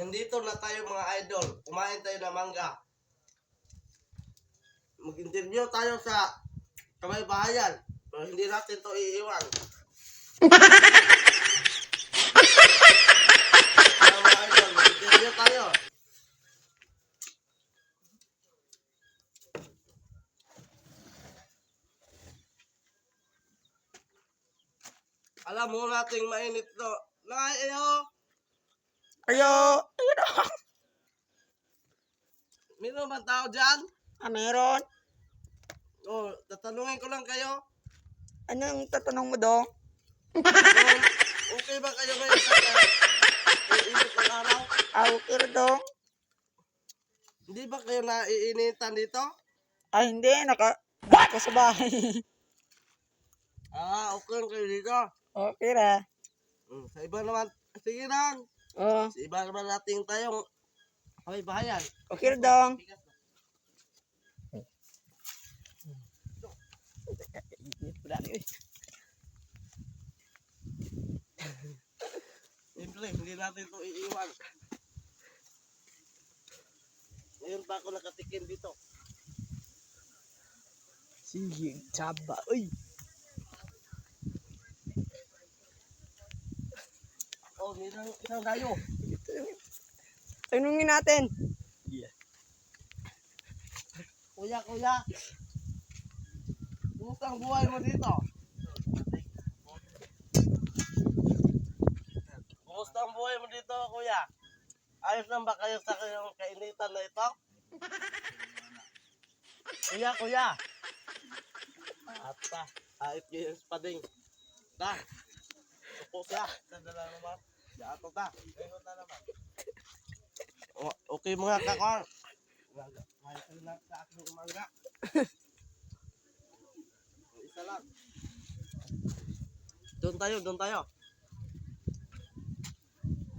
nandito na tayo mga idol. Kumain tayo ng mangga. Mag-interview tayo sa Kamaybahayan. Pero hindi natin to iiwan. Mga idol, mag-interview tayo. Alam mo nating mainit to. Ayo! Ayo! Meron bang tao dyan? Meron. Oh, tatanungin ko lang kayo. Anong tatanong mo dong? Okay ba kayo ngayon sa init ng araw? Okay rin dong. Hindi ba kayo naiinitan dito? Hindi. Naka sa bahay. Okay lang kayo dito. Okay ra. Sa iba naman, sige lang. Oh. Sa iba naman nating tayong Kamaybahayan. Okay rin dong. Siyempre, hindi natin ito iiwan. Ngayon pa ako nakatikim dito. Sige, tsaba. Uy. Oh, isang dayo. Tanungin natin. Kuya. Kumusta ang buhay mo dito? Kumusta ang buhay mo dito, kuya? Ayos lang ba kayo sa kayong kainitan na ito? Kuya. Ata, ait kayo yung spading. Ta, supo siya. Sandala naman. Yato ta. Ganun na naman. Okay mga kakor. May kayo na sa aking umaga. Isa lang. Doon tayo.